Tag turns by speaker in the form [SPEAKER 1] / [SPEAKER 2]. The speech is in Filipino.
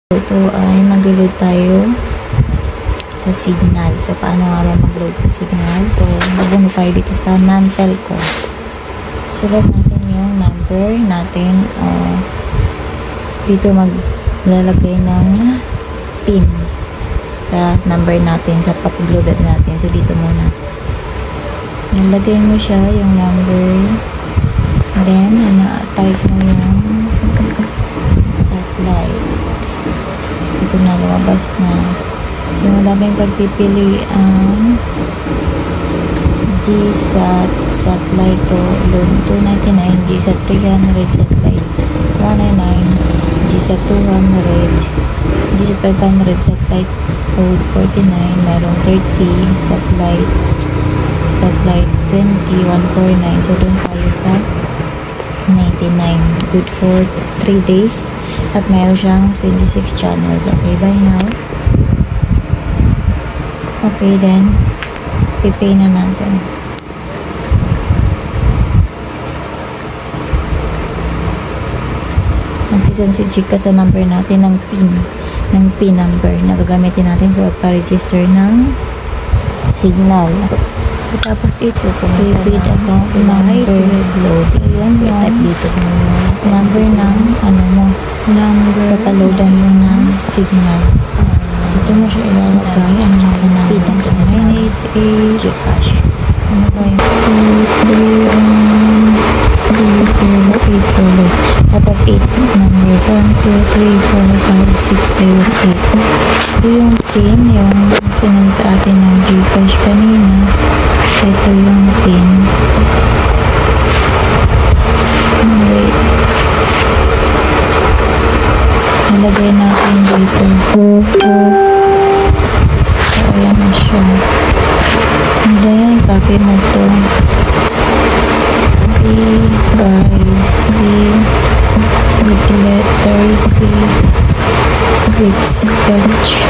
[SPEAKER 1] Ito ay maglo-load tayo sa Signal. So, paano nga ba mag-load sa Signal? So, magbunod tayo dito sa non-telco. Sulat natin yung number natin. Dito maglalagay ng PIN sa number natin, sa papag-loaded natin. So, dito muna. Nalagay mo siya, yung number. Then, type mo yung satellite. Ito na, lumabas na. Yung maraming pagpipili ang GSAT satellite to loan 299, GSAT 300 satellite 199, GSAT 200, GSAT 500 satellite code 49, merong 30 satellite 20 149. So doon tayo sa 99, good for 3 days at mayroon siyang 26 channels. Okay, bye now. Okay, then pipay na natin. Magsisend si Chika sa number natin ng PIN number na gagamitin natin sa pagpa-register ng Signal.
[SPEAKER 2] Tapos dito, pumunta
[SPEAKER 1] Prepaid
[SPEAKER 2] na sa
[SPEAKER 1] account
[SPEAKER 2] Light
[SPEAKER 1] number.
[SPEAKER 2] Web Load.
[SPEAKER 1] Ayan
[SPEAKER 2] So,
[SPEAKER 1] yan.
[SPEAKER 2] i-type dito mo yung
[SPEAKER 1] Number ng mo.
[SPEAKER 2] number.
[SPEAKER 1] Papaloadan mo ng Signal. Dito mo siya ilalagay. Ang mga number. 988.
[SPEAKER 2] Gcash.
[SPEAKER 1] Ano ba yung 8080. Dapat 8 numbers. 1, 2, 3, 4, 5, 6, 7, 8. Ito yung PIN, yung sinend sa atin ng Gcash kanina. Ito yung PIN. Wait. Nalagay natin dito. So, ayan na siya. And then, copy mo to. B by C with letter C 6 H